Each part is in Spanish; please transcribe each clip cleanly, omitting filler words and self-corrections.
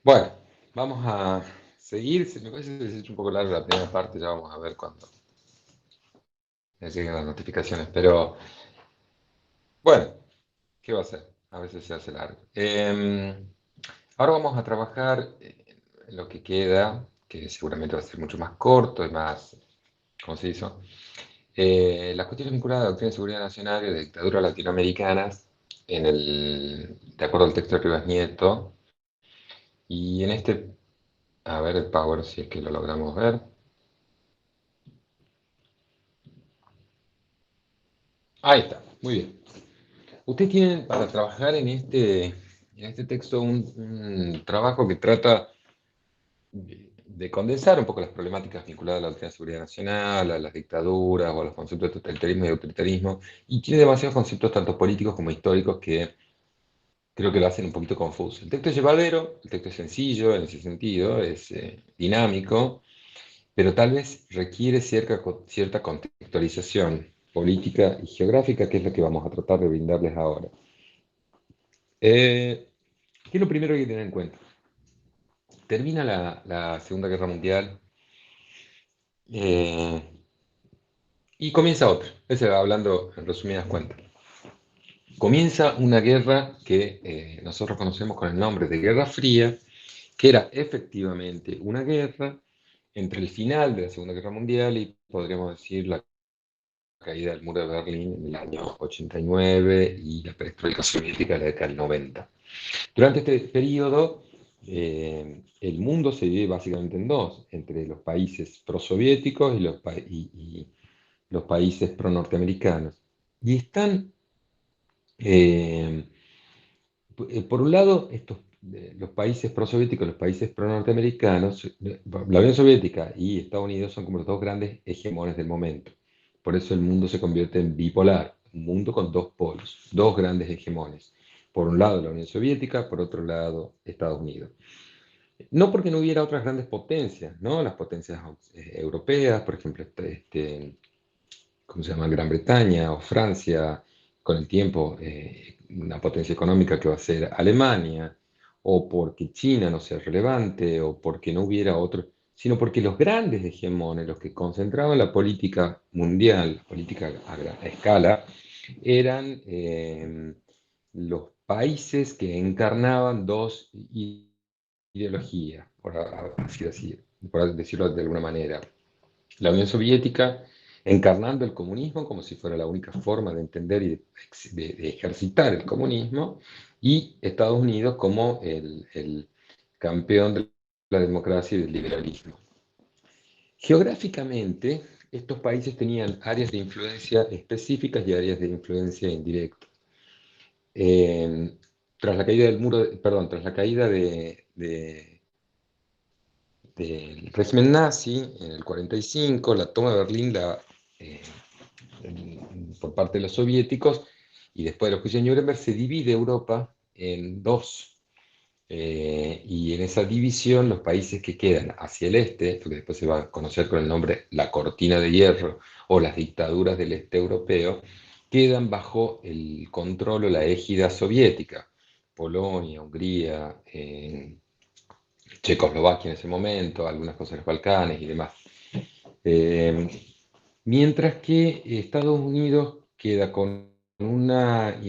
Bueno, vamos a seguir. Me parece que se ha hecho un poco larga la primera parte, ya vamos a ver cuando me lleguen las notificaciones. Pero bueno, ¿qué va a ser? A veces se hace largo. Ahora vamos a trabajar en lo que queda, que seguramente va a ser mucho más corto y más, ¿cómo se hizo? Las cuestiones vinculadas a la doctrina de seguridad nacional y de dictaduras latinoamericanas, de acuerdo al texto de Rivas Nieto, y en este, a ver el Power si es que lo logramos ver. Ahí está, muy bien. Ustedes tienen para trabajar en este texto un trabajo que trata de condensar un poco las problemáticas vinculadas a la doctrina de seguridad nacional, a las dictaduras o a los conceptos de totalitarismo y autoritarismo, y tiene demasiados conceptos tanto políticos como históricos que creo que lo hacen un poquito confuso. El texto es llevadero, el texto es sencillo en ese sentido, es dinámico, pero tal vez requiere cierta contextualización política y geográfica, que es lo que vamos a tratar de brindarles ahora. ¿Qué es lo primero que hay que tener en cuenta? Termina la Segunda Guerra Mundial eh, y comienza otra. Ese hablando en resumidas cuentas. Comienza una guerra que nosotros conocemos con el nombre de Guerra Fría, que era efectivamente una guerra entre el final de la Segunda Guerra Mundial y podríamos decir la caída del muro de Berlín en el año 89 y la perestroika soviética en la década del 90. Durante este periodo, el mundo se divide básicamente en dos, entre los países prosoviéticos y los países pro-norteamericanos. Y están, eh, por un lado, los países prosoviéticos, los países pro-norteamericanos, la Unión Soviética y Estados Unidos son como los dos grandes hegemones del momento. Por eso el mundo se convierte en bipolar, un mundo con dos polos, dos grandes hegemones. Por un lado la Unión Soviética, por otro lado Estados Unidos. No porque no hubiera otras grandes potencias, ¿no? Las potencias europeas, por ejemplo, ¿cómo se llama? Gran Bretaña o Francia, con el tiempo una potencia económica que va a ser Alemania, o porque China no sea relevante, o porque no hubiera otro, sino porque los grandes hegemones, los que concentraban la política mundial, la política a escala, eran los países que encarnaban dos ideologías, por decirlo de alguna manera. La Unión Soviética encarnando el comunismo como si fuera la única forma de entender y de ejercitar el comunismo, y Estados Unidos como el campeón de la democracia y del liberalismo. Geográficamente, estos países tenían áreas de influencia específicas y áreas de influencia indirecta. Eh, Tras la caída del muro, perdón, tras la caída del régimen nazi en el 45, la toma de Berlín eh, por parte de los soviéticos y después de los juicios de Nuremberg se divide Europa en dos. Y en esa división los países que quedan hacia el este, lo que después se va a conocer con el nombre la cortina de hierro o las dictaduras del este europeo, quedan bajo el control o la égida soviética. Polonia, Hungría, Checoslovaquia en ese momento, algunas cosas de los Balcanes y demás. Eh, Mientras que Estados Unidos queda con una...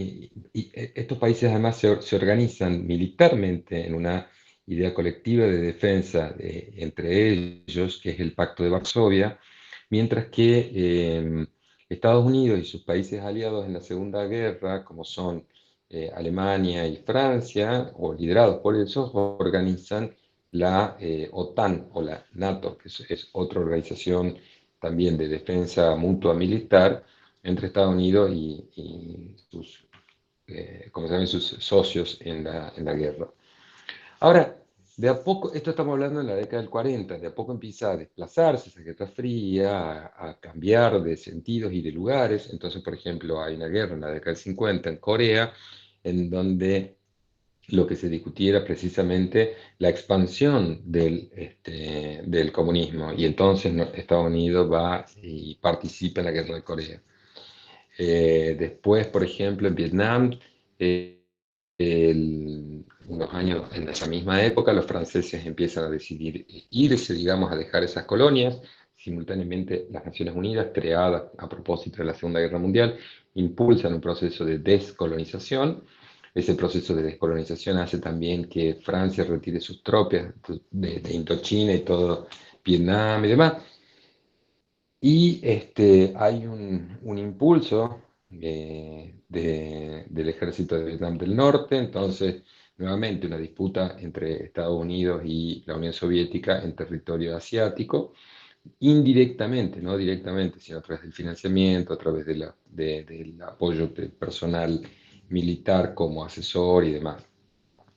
estos países además se organizan militarmente en una idea colectiva de defensa entre ellos, que es el Pacto de Varsovia, mientras que Estados Unidos y sus países aliados en la Segunda Guerra, como son Alemania y Francia, o liderados por ellos, organizan la OTAN o la NATO, que es otra organización también de defensa mutua militar entre Estados Unidos y sus, como saben, sus socios en la guerra. Ahora, de a poco, esto estamos hablando en la década del 40, de a poco empieza a desplazarse esa guerra fría, a cambiar de sentidos y de lugares. Entonces, por ejemplo, hay una guerra en la década del 50 en Corea, en donde lo que se discutiera precisamente la expansión del comunismo, y entonces Estados Unidos va y participa en la guerra de Corea. Después, por ejemplo, en Vietnam, eh, unos años, en esa misma época, los franceses empiezan a decidir irse, digamos, a dejar esas colonias. Simultáneamente, las Naciones Unidas, creadas a propósito de la Segunda Guerra Mundial, impulsan un proceso de descolonización. Ese proceso de descolonización hace también que Francia retire sus tropas de Indochina y todo Vietnam y demás. Y hay un impulso del ejército de Vietnam del Norte, entonces nuevamente una disputa entre Estados Unidos y la Unión Soviética en territorio asiático, indirectamente, no directamente, sino a través del financiamiento, a través del apoyo de personal militar como asesor y demás.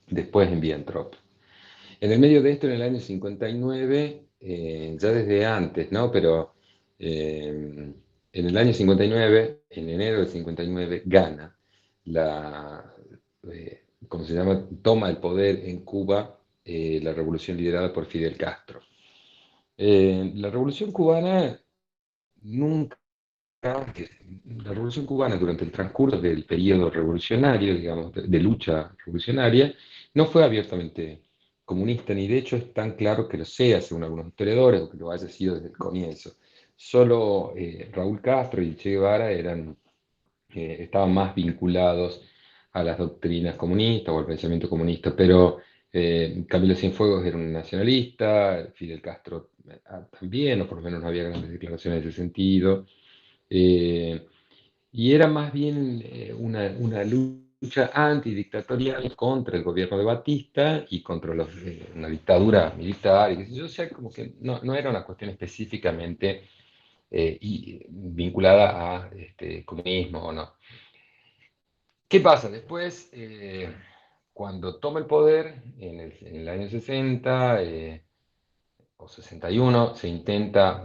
Después envían tropas. En el medio de esto, en el año 59, ya desde antes, ¿no? Pero en el año 59, en enero del 59, gana la, ¿cómo se llama? Toma el poder en Cuba la revolución liderada por Fidel Castro. La revolución cubana nunca la Revolución Cubana durante el transcurso del periodo revolucionario, digamos, de lucha revolucionaria, no fue abiertamente comunista, ni de hecho es tan claro que lo sea, según algunos historiadores, o que lo haya sido desde el comienzo. Solo Raúl Castro y Che Guevara estaban más vinculados a las doctrinas comunistas o al pensamiento comunista, pero Camilo Cienfuegos era un nacionalista, Fidel Castro también, o por lo menos no había grandes declaraciones de ese sentido. Eh, y era más bien una lucha antidictatorial contra el gobierno de Batista y contra una dictadura militar. Y qué sé yo, o sea, como que no era una cuestión específicamente vinculada a comunismo o no. ¿Qué pasa? Después, cuando toma el poder en el año 60, o 61, se intenta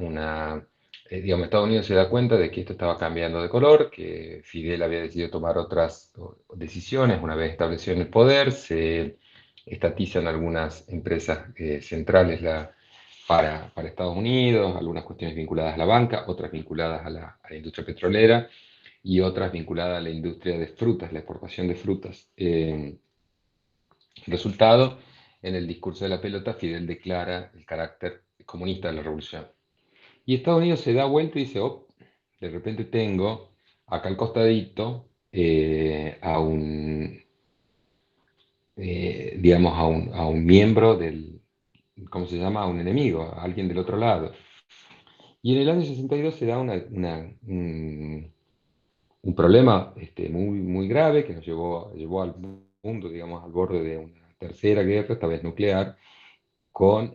digamos, Estados Unidos se da cuenta de que esto estaba cambiando de color, que Fidel había decidido tomar otras decisiones una vez establecido en el poder, se estatizan algunas empresas centrales para Estados Unidos, algunas cuestiones vinculadas a la banca, otras vinculadas a la industria petrolera y otras vinculadas a la industria de frutas, la exportación de frutas. Resultado, en el discurso de la pelota, Fidel declara el carácter comunista de la revolución. Y Estados Unidos se da vuelta y dice, oh, de repente tengo acá al costadito digamos, a un miembro ¿cómo se llama? A un enemigo, a alguien del otro lado. Y en el año 62 se da un problema muy, muy grave que nos llevó al mundo, digamos, al borde de una tercera guerra, esta vez nuclear, con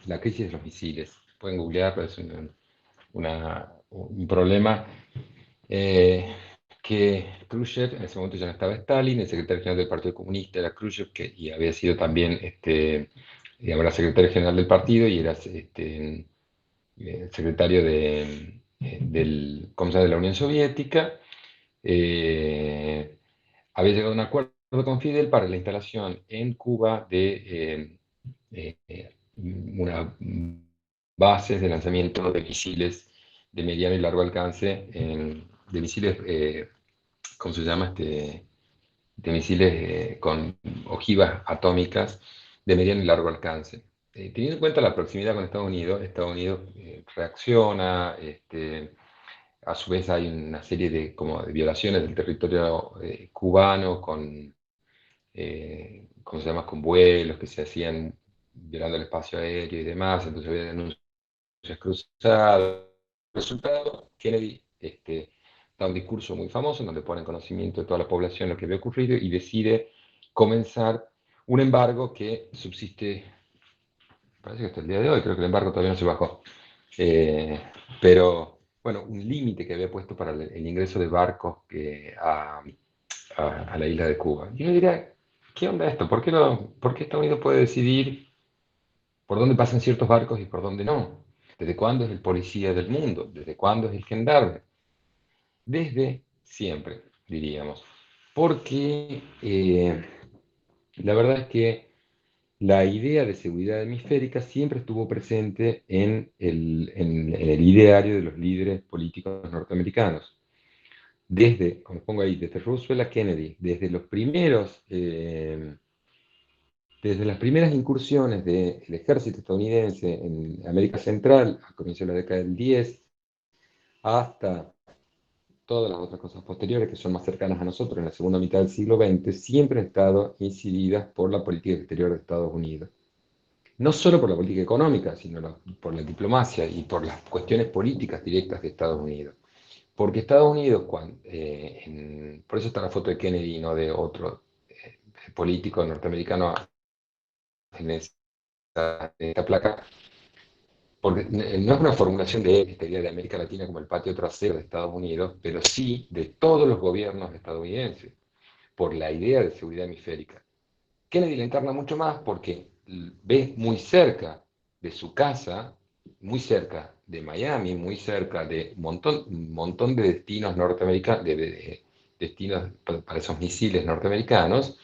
la crisis de los misiles. Pueden googlearlo, es un problema que Khrushchev, en ese momento ya no estaba Stalin, el secretario general del Partido Comunista era Khrushchev, y había sido también digamos, la secretaria general del partido y era secretario ¿cómo se llama? De la Unión Soviética. Había llegado a un acuerdo con Fidel para la instalación en Cuba de una bases de lanzamiento de misiles de mediano y largo alcance, de misiles, ¿cómo se llama? De misiles con ojivas atómicas de mediano y largo alcance. Teniendo en cuenta la proximidad con Estados Unidos reacciona, a su vez hay una serie de violaciones del territorio cubano ¿cómo se llama? Con vuelos que se hacían violando el espacio aéreo y demás, entonces había denuncias cruzadas. Resultado, Kennedy da un discurso muy famoso en donde pone en conocimiento de toda la población lo que había ocurrido y decide comenzar un embargo que subsiste, parece que hasta el día de hoy, creo que el embargo todavía no se bajó. Eh, pero, bueno, un límite que había puesto para el ingreso de barcos a la isla de Cuba. Y uno dirá, ¿qué onda esto? ¿Por qué Estados Unidos puede decidir por dónde pasan ciertos barcos y por dónde no? ¿Desde cuándo es el policía del mundo? ¿Desde cuándo es el gendarme? Desde siempre, diríamos. Porque la verdad es que la idea de seguridad hemisférica siempre estuvo presente en el ideario de los líderes políticos norteamericanos. Desde, como pongo ahí, desde Roosevelt a Kennedy, desde los primeros Desde las primeras incursiones del ejército estadounidense en América Central, a comienzos de la década del 10, hasta todas las otras cosas posteriores que son más cercanas a nosotros en la segunda mitad del siglo XX, siempre han estado incididas por la política exterior de Estados Unidos. No solo por la política económica, sino por la diplomacia y por las cuestiones políticas directas de Estados Unidos. Porque Estados Unidos, por eso está la foto de Kennedy y no de otro político norteamericano en esta placa, porque no es una formulación de él, esta idea de América Latina como el patio trasero de Estados Unidos, pero sí de todos los gobiernos estadounidenses, por la idea de seguridad hemisférica. Kennedy la encarna mucho más porque ve muy cerca de su casa, muy cerca de Miami, muy cerca de un montón de destinos norteamericanos, de destinos para esos misiles norteamericanos,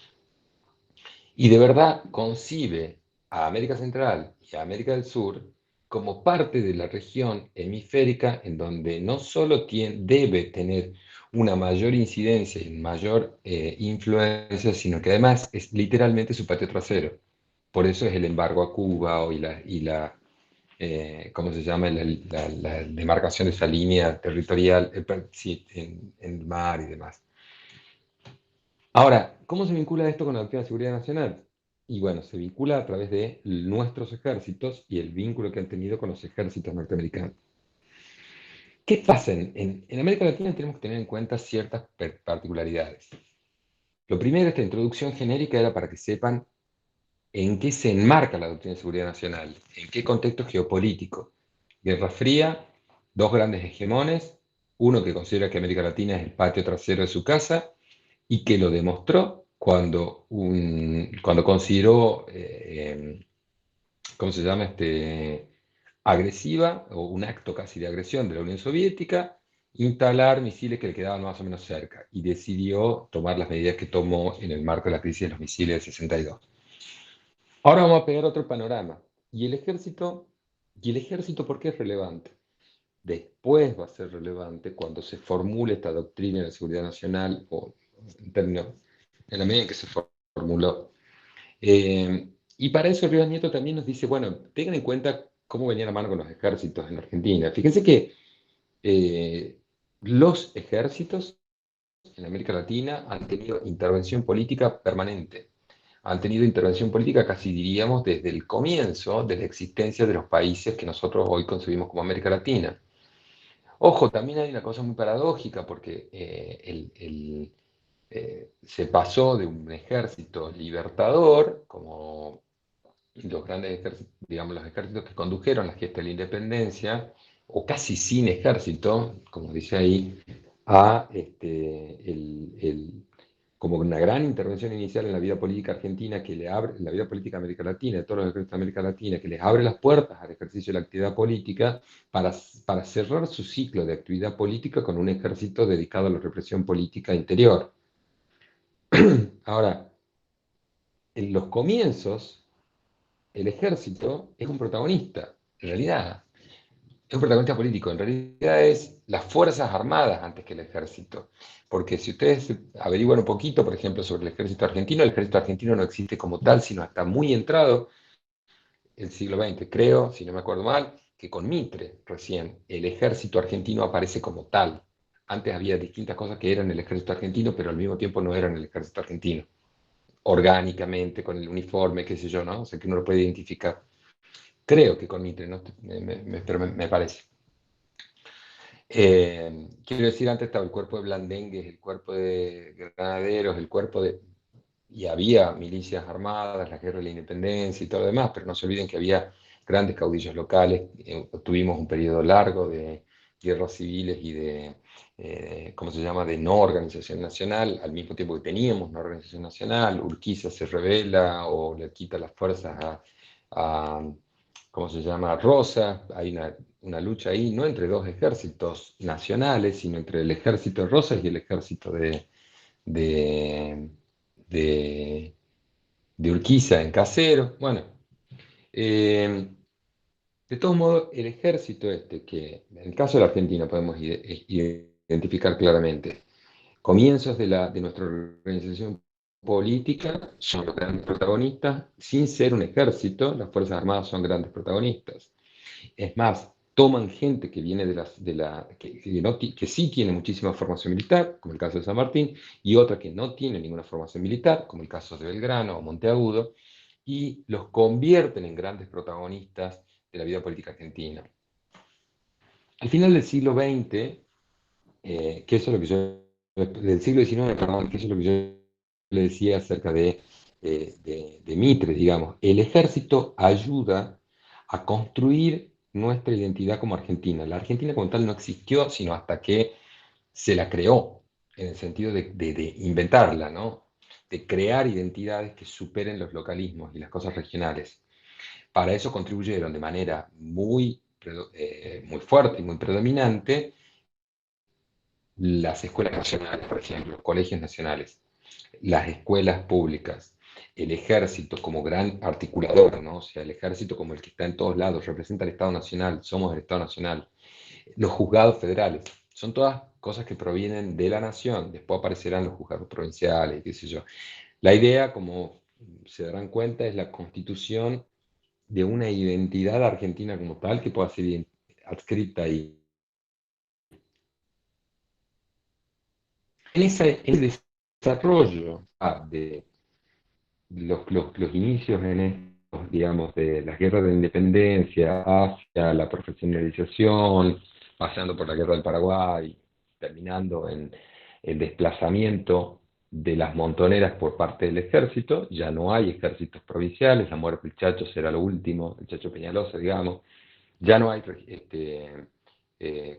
y de verdad concibe a América Central y a América del Sur como parte de la región hemisférica en donde no solo debe tener una mayor incidencia y mayor influencia, sino que además es literalmente su patio trasero. Por eso es el embargo a Cuba ¿cómo se llama? La demarcación de esa línea territorial sí, en el mar y demás. Ahora, ¿cómo se vincula esto con la doctrina de seguridad nacional? Y bueno, se vincula a través de nuestros ejércitos y el vínculo que han tenido con los ejércitos norteamericanos. ¿Qué pasa? En América Latina tenemos que tener en cuenta ciertas particularidades. Lo primero, esta introducción genérica era para que sepan en qué se enmarca la doctrina de seguridad nacional, en qué contexto geopolítico. Guerra Fría, dos grandes hegemones, uno que considera que América Latina es el patio trasero de su casa y que lo demostró cuando consideró, ¿cómo se llama? Agresiva, o un acto casi de agresión de la Unión Soviética, instalar misiles que le quedaban más o menos cerca, y decidió tomar las medidas que tomó en el marco de la crisis de los misiles del 62. Ahora vamos a pegar otro panorama. ¿Y el ejército por qué es relevante? Después va a ser relevante cuando se formule esta doctrina de la seguridad nacional, o en la medida en que se formuló. Y para eso Rivas Nieto también nos dice, bueno, tengan en cuenta cómo venía la mano con los ejércitos en Argentina. Fíjense que los ejércitos en América Latina han tenido intervención política permanente. Han tenido intervención política casi diríamos desde el comienzo de la existencia de los países que nosotros hoy concebimos como América Latina. Ojo, también hay una cosa muy paradójica porque se pasó de un ejército libertador, como los grandes ejércitos, digamos, los ejércitos que condujeron la gesta de la independencia, o casi sin ejército, como dice ahí, a como una gran intervención inicial en la vida política argentina, que le abre, en la vida política de América Latina, de todos los ejércitos de América Latina, que les abre las puertas al ejercicio de la actividad política para cerrar su ciclo de actividad política con un ejército dedicado a la represión política interior. Ahora, en los comienzos, el ejército es un protagonista, en realidad. Es un protagonista político, en realidad es las Fuerzas Armadas antes que el ejército. Porque si ustedes averiguan un poquito, por ejemplo, sobre el ejército argentino no existe como tal, sino hasta muy entrado el siglo XX. Creo, si no me acuerdo mal, que con Mitre recién el ejército argentino aparece como tal. Antes había distintas cosas que eran el ejército argentino, pero al mismo tiempo no eran el ejército argentino. Orgánicamente, con el uniforme, qué sé yo, ¿no? O sea, que uno lo puede identificar. Creo que con Mitre, ¿no? Pero me parece. Quiero decir, antes estaba el cuerpo de blandengues, el cuerpo de granaderos, y había milicias armadas, la guerra de la independencia y todo lo demás, pero no se olviden que había grandes caudillos locales, tuvimos un periodo largo de guerras civiles y ¿cómo se llama?, de no organización nacional, al mismo tiempo que teníamos una organización nacional. Urquiza se rebela o le quita las fuerzas a ¿cómo se llama?, Rosa. Hay una lucha ahí, no entre dos ejércitos nacionales, sino entre el ejército de Rosas y el ejército de, de, de Urquiza en Casero. Bueno, de todos modos, el ejército que en el caso de la Argentina podemos identificar claramente, comienzos de nuestra organización política son los grandes protagonistas, sin ser un ejército, las Fuerzas Armadas son grandes protagonistas. Es más, toman gente que viene que sí tiene muchísima formación militar, como el caso de San Martín, y otra que no tiene ninguna formación militar, como el caso de Belgrano o Monteagudo, y los convierten en grandes protagonistas de la vida política argentina. Al final del siglo XX, que eso es lo que del siglo XIX, perdón, que eso es lo que yo le decía acerca de Mitre, digamos, el ejército ayuda a construir nuestra identidad como Argentina. La Argentina como tal no existió, sino hasta que se la creó, en el sentido de inventarla, ¿no? De crear identidades que superen los localismos y las cosas regionales. Para eso contribuyeron de manera muy fuerte y muy predominante las escuelas nacionales, por ejemplo, los colegios nacionales, las escuelas públicas, el ejército como gran articulador, ¿no? O sea, el ejército como el que está en todos lados, representa al Estado Nacional, somos el Estado Nacional, los juzgados federales, son todas cosas que provienen de la nación, después aparecerán los juzgados provinciales, qué sé yo. La idea, como se darán cuenta, es la constitución de una identidad argentina como tal que pueda ser adscrita ahí. En ese desarrollo de los inicios en estos, digamos, de las guerras de independencia hacia la profesionalización, pasando por la guerra del Paraguay, terminando en el desplazamiento de las montoneras por parte del ejército, ya no hay ejércitos provinciales, la muerte del Chacho será lo último, el Chacho Peñalosa, digamos, ya no hay,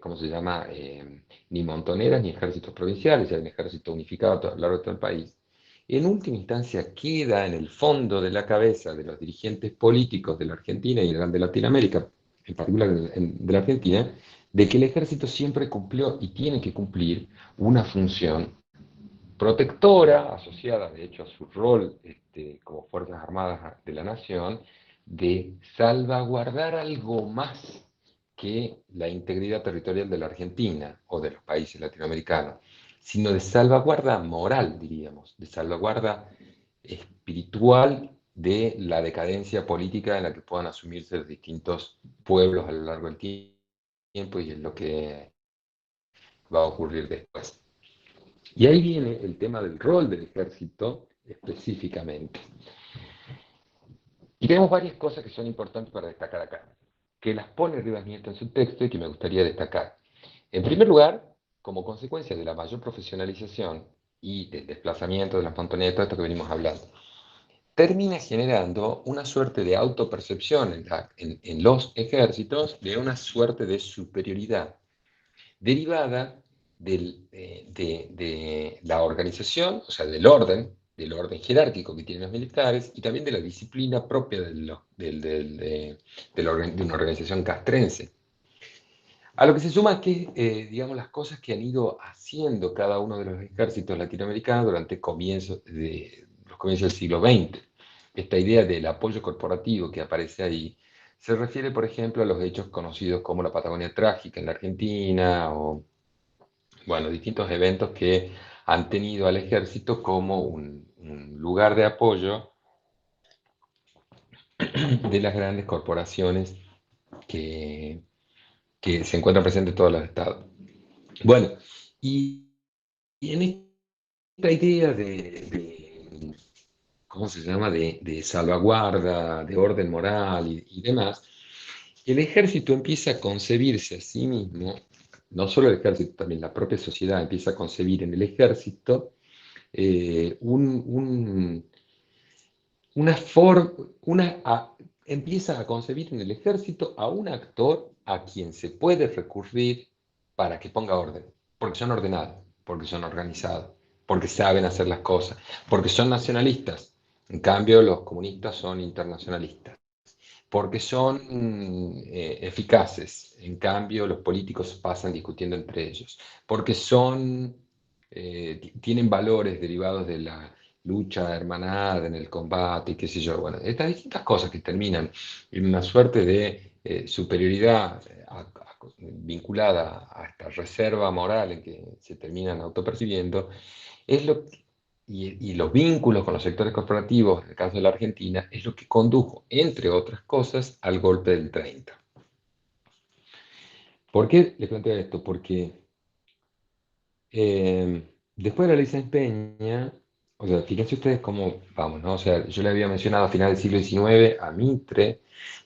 ¿cómo se llama? Ni montoneras ni ejércitos provinciales, ya hay un ejército unificado a lo largo de todo el país. En última instancia queda en el fondo de la cabeza de los dirigentes políticos de la Argentina y de Latinoamérica, en particular de la Argentina, de que el ejército siempre cumplió y tiene que cumplir una función protectora, asociada de hecho a su rol como Fuerzas Armadas de la Nación, de salvaguardar algo más que la integridad territorial de la Argentina o de los países latinoamericanos, sino de salvaguarda moral, diríamos, de salvaguarda espiritual de la decadencia política en la que puedan asumirse los distintos pueblos a lo largo del tiempo y es lo que va a ocurrir después. Y ahí viene el tema del rol del ejército específicamente. Y tenemos varias cosas que son importantes para destacar acá, que las pone Rivas Nieto en su texto y que me gustaría destacar. En primer lugar, como consecuencia de la mayor profesionalización y del desplazamiento de las montoneras, todo esto que venimos hablando, termina generando una suerte de autopercepción en los ejércitos de una suerte de superioridad derivada de la organización, o sea, del orden jerárquico que tienen los militares y también de la disciplina propia de una organización castrense. A lo que se suma que, digamos, las cosas que han ido haciendo cada uno de los ejércitos latinoamericanos durante los comienzos del siglo XX. Esta idea del apoyo corporativo que aparece ahí se refiere, por ejemplo, a los hechos conocidos como la Patagonia Trágica en la Argentina o bueno, distintos eventos que han tenido al ejército como un lugar de apoyo de las grandes corporaciones que, que se encuentran presentes en todos los estados. Bueno, y, y en esta idea ¿cómo se llama?, de salvaguarda, de orden moral y demás, el ejército empieza a concebirse a sí mismo, no solo el ejército, también la propia sociedad empieza a concebir en el ejército eh, un, un, una forma, empieza a concebir en el ejército a un actor a quien se puede recurrir para que ponga orden, porque son ordenados, porque son organizados, porque saben hacer las cosas, porque son nacionalistas. En cambio, los comunistas son internacionalistas, porque son eficaces. En cambio, los políticos pasan discutiendo entre ellos, porque tienen valores derivados de la lucha hermanada en el combate y qué sé yo. Bueno, estas distintas cosas que terminan en una suerte de superioridad vinculada a esta reserva moral en que se terminan autopercibiendo, es lo y los vínculos con los sectores corporativos, en el caso de la Argentina, es lo que condujo, entre otras cosas, al golpe del 30. ¿Por qué les planteo esto? Porque después de la ley Sáenz Peña, o sea, fíjense ustedes cómo vamos, ¿no? O sea, yo le había mencionado a finales del siglo XIX a Mitre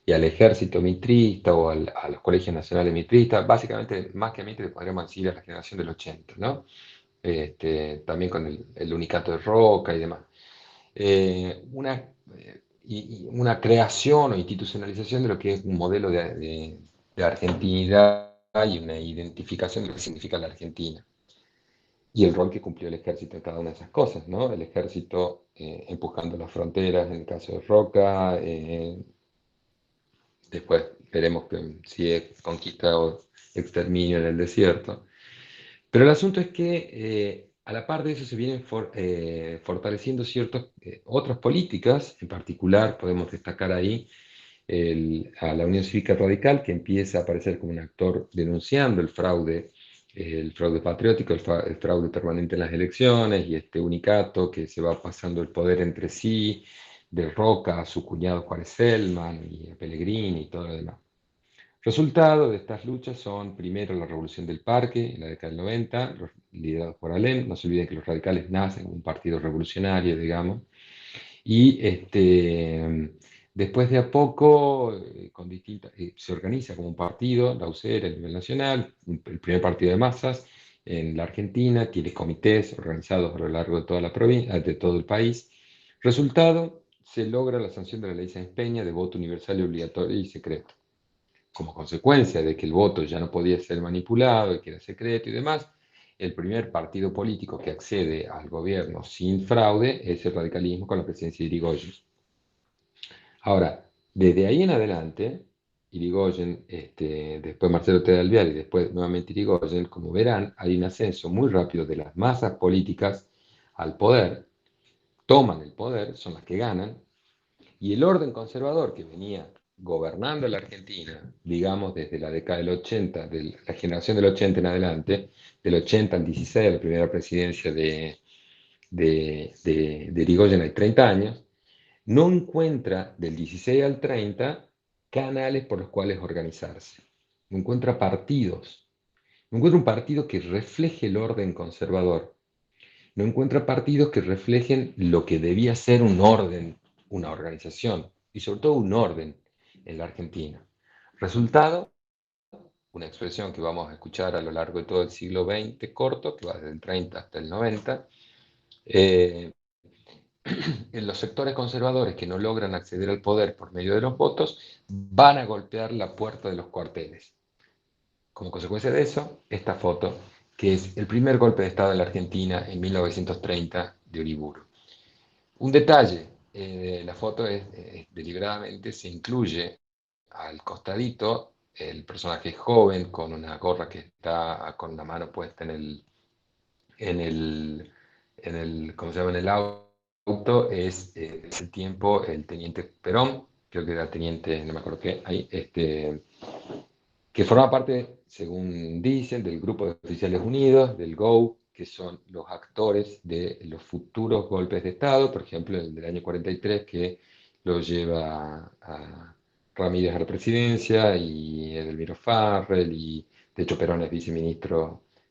y al ejército mitrista o a los colegios nacionales mitristas, básicamente, más que a Mitre, podríamos decir a la generación del 80, ¿no? También con el unicato de Roca y demás. Y una creación o institucionalización de lo que es un modelo de argentinidad y una identificación de lo que significa la Argentina y el rol que cumplió el ejército en cada una de esas cosas, ¿no? El ejército empujando las fronteras, en el caso de Roca, después veremos que si es conquista o exterminio en el desierto. Pero el asunto es que a la par de eso se vienen fortaleciendo ciertas otras políticas, en particular podemos destacar ahí a la Unión Cívica Radical, que empieza a aparecer como un actor denunciando el fraude patriótico, el fraude permanente en las elecciones y este unicato que se va pasando el poder entre sí, de Roca a su cuñado Juárez Selman y a Pellegrini y todo lo demás. Resultado de estas luchas son primero la Revolución del Parque en la década del 90, liderados por Alem. No se olviden que los radicales nacen como un partido revolucionario, digamos, y después de a poco, se organiza como un partido, la UCR a nivel nacional, el primer partido de masas en la Argentina, tiene comités organizados a lo largo de toda la provincia, de todo el país. Resultado, se logra la sanción de la ley Sáenz Peña de voto universal y obligatorio y secreto. Como consecuencia de que el voto ya no podía ser manipulado y que era secreto y demás, el primer partido político que accede al gobierno sin fraude es el radicalismo con la presidencia de Irigoyen. Ahora, desde ahí en adelante, Irigoyen, después Marcelo T. Alvear y después nuevamente Irigoyen, como verán, hay un ascenso muy rápido de las masas políticas al poder, toman el poder, son las que ganan, y el orden conservador que venía gobernando la Argentina, digamos desde la década del 80, de la generación del 80 en adelante, del 80 al 16, la primera presidencia de Irigoyen hay 30 años, no encuentra del 16 al 30 canales por los cuales organizarse. No encuentra partidos. No encuentra un partido que refleje el orden conservador. No encuentra partidos que reflejen lo que debía ser un orden, una organización y sobre todo un orden en la Argentina. Resultado, una expresión que vamos a escuchar a lo largo de todo el siglo XX corto, que va desde el 30 hasta el 90, en los sectores conservadores que no logran acceder al poder por medio de los votos van a golpear la puerta de los cuarteles. Como consecuencia de eso, esta foto, que es el primer golpe de Estado en la Argentina en 1930 de Uriburu. Un detalle, la foto es, deliberadamente se incluye al costadito el personaje joven con una gorra que está con la mano puesta en el, ¿cómo se llama? En el auto, es ese tiempo el teniente Perón, creo que era teniente, no me acuerdo qué, ahí, que forma parte, según dicen, del grupo de oficiales unidos, del GO, que son los actores de los futuros golpes de Estado, por ejemplo, el del año 43, que lo lleva a Ramírez a la presidencia, y Edelmiro Farrell, y de hecho Perón es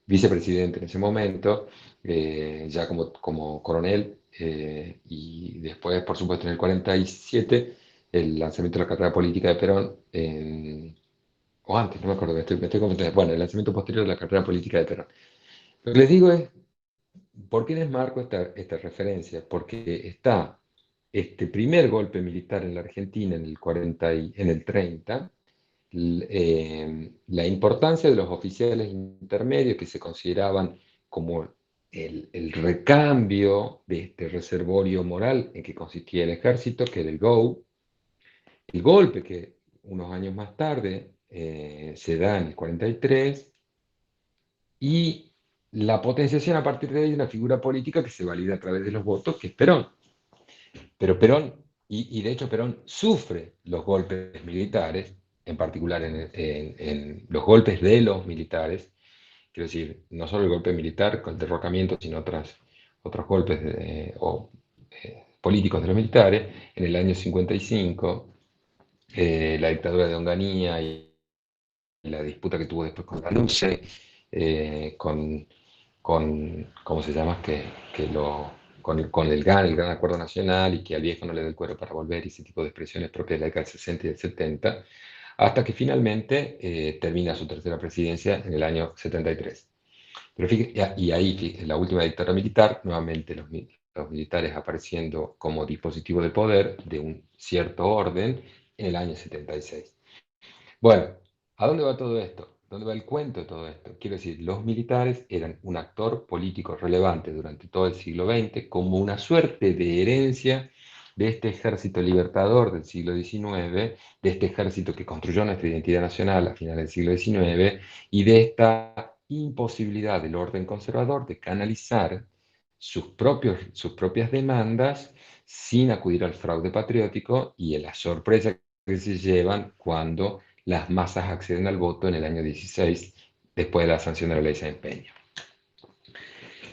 vicepresidente en ese momento, ya como coronel, y después, por supuesto, en el 47, el lanzamiento de la carrera política de Perón o antes, no me acuerdo, me estoy confundiendo. Bueno, el lanzamiento posterior de la carrera política de Perón. Lo que les digo es, ¿por qué les marco esta referencia? Porque está este primer golpe militar en la Argentina en el 40 y en el 30, la importancia de los oficiales intermedios que se consideraban como el recambio de este reservorio moral en que consistía el ejército, que era el GO, el golpe que unos años más tarde se da en el 43 y la potenciación a partir de ahí de una figura política que se valida a través de los votos, que es Perón. Pero Perón, y de hecho Perón sufre los golpes militares, en particular en los golpes de los militares, quiero decir, no solo el golpe militar con el derrocamiento, sino otros golpes políticos de los militares. En el año 55, la dictadura de Onganía y la disputa que tuvo después con la NUCE, ¿cómo se llama? Con el GAN, el Gran Acuerdo Nacional, y que al viejo no le dé el cuero para volver, y ese tipo de expresiones propias de la década del 60 y del 70, hasta que finalmente termina su tercera presidencia en el año 73. Pero y ahí, en la última dictadura militar, nuevamente los militares apareciendo como dispositivo de poder de un cierto orden en el año 76. Bueno, ¿a dónde va todo esto? ¿Dónde va el cuento de todo esto? Quiero decir, los militares eran un actor político relevante durante todo el siglo XX como una suerte de herencia de este ejército libertador del siglo XIX, de este ejército que construyó nuestra identidad nacional a finales del siglo XIX, y de esta imposibilidad del orden conservador de canalizar sus propias demandas sin acudir al fraude patriótico y a la sorpresa que se llevan cuando las masas acceden al voto en el año 16, después de la sanción de la ley de empeño.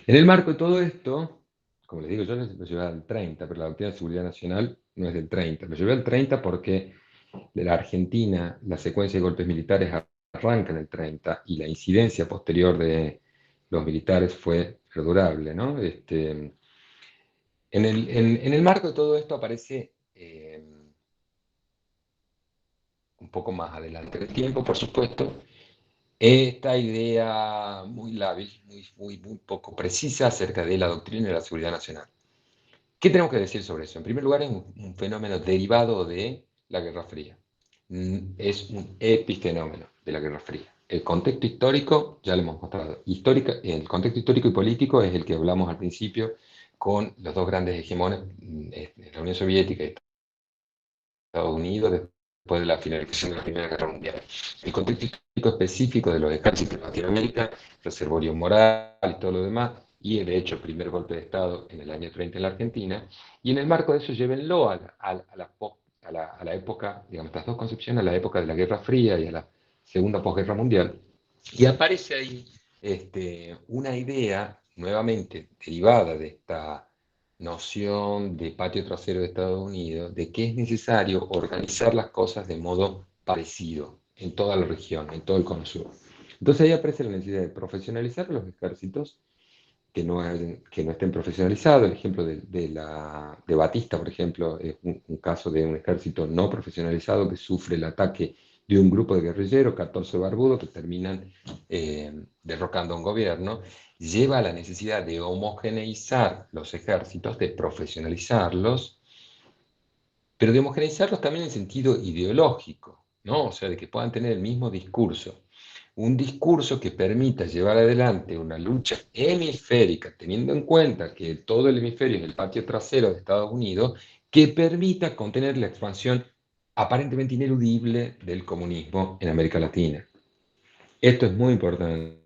En el marco de todo esto, como les digo, yo lo llevé al 30, pero la doctrina de seguridad nacional no es del 30. Lo llevé al 30 porque de la Argentina la secuencia de golpes militares arranca en el 30 y la incidencia posterior de los militares fue perdurable, ¿no? En el marco de todo esto aparece un poco más adelante del tiempo, por supuesto, esta idea muy lábil, muy poco precisa acerca de la doctrina de la seguridad nacional. ¿Qué tenemos que decir sobre eso? En primer lugar, es un fenómeno derivado de la Guerra Fría. Es un epifenómeno de la Guerra Fría. El contexto histórico, ya lo hemos mostrado, el contexto histórico y político es el que hablamos al principio con los dos grandes hegemones, la Unión Soviética y Estados Unidos, después de la finalización de la Primera Guerra Mundial. El contexto histórico específico de los ejércitos de Latinoamérica, reservorio moral y todo lo demás, y de hecho el primer golpe de Estado en el año 30 en la Argentina, y en el marco de eso llévenlo a la época, digamos, estas dos concepciones, a la época de la Guerra Fría y a la Segunda Posguerra Mundial, y aparece ahí una idea nuevamente derivada de esta noción de patio trasero de Estados Unidos, de que es necesario organizar las cosas de modo parecido en toda la región, en todo el Cono Sur. Entonces ahí aparece la necesidad de profesionalizar los ejércitos que no estén profesionalizados. El ejemplo de Batista, por ejemplo, es un caso de un ejército no profesionalizado que sufre el ataque de un grupo de guerrilleros, 14 barbudos, que terminan derrocando a un gobierno, lleva a la necesidad de homogeneizar los ejércitos, de profesionalizarlos, pero de homogeneizarlos también en sentido ideológico, ¿no? O sea, de que puedan tener el mismo discurso. Un discurso que permita llevar adelante una lucha hemisférica, teniendo en cuenta que todo el hemisferio es el patio trasero de Estados Unidos, que permita contener la expansión aparentemente ineludible del comunismo en América Latina. Esto es muy importante,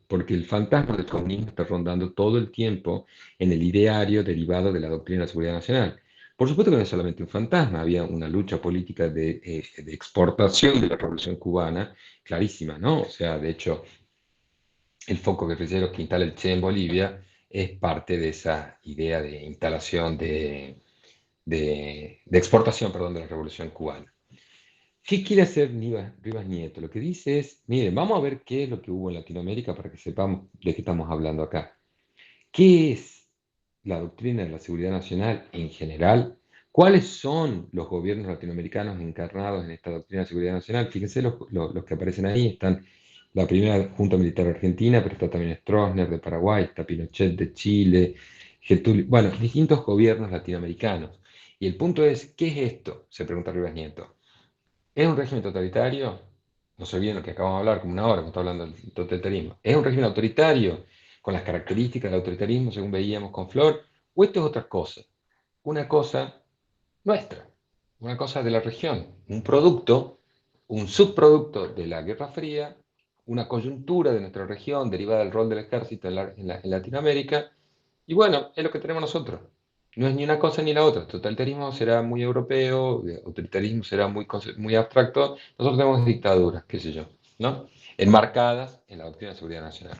porque el fantasma del comunismo está rondando todo el tiempo en el ideario derivado de la doctrina de la seguridad nacional. Por supuesto que no es solamente un fantasma, había una lucha política de exportación de la revolución cubana clarísima, ¿no? O sea, de hecho, el foco guerrillero que instala el Che en Bolivia es parte de esa idea de instalación, de exportación, perdón, de la revolución cubana. ¿Qué quiere hacer Rivas Nieto? Lo que dice es, miren, vamos a ver qué es lo que hubo en Latinoamérica para que sepamos de qué estamos hablando acá. ¿Qué es la doctrina de la seguridad nacional en general? ¿Cuáles son los gobiernos latinoamericanos encarnados en esta doctrina de seguridad nacional? Fíjense los que aparecen ahí. Están la primera Junta Militar Argentina, pero está también Stroessner de Paraguay, está Pinochet de Chile, Getúlio, bueno, distintos gobiernos latinoamericanos. Y el punto es, ¿qué es esto? Se pregunta Rivas Nieto. ¿Es un régimen totalitario? No se olviden lo que acabamos de hablar, como una hora, que está hablando del totalitarismo. ¿Es un régimen autoritario, con las características del autoritarismo, según veíamos con Flor? ¿O esto es otra cosa? Una cosa nuestra, una cosa de la región, un producto, un subproducto de la Guerra Fría, una coyuntura de nuestra región derivada del rol del ejército en Latinoamérica, y bueno, es lo que tenemos nosotros. No es ni una cosa ni la otra. Totalitarismo será muy europeo, autoritarismo será muy abstracto. Nosotros tenemos dictaduras, qué sé yo, ¿no? Enmarcadas en la doctrina de seguridad nacional.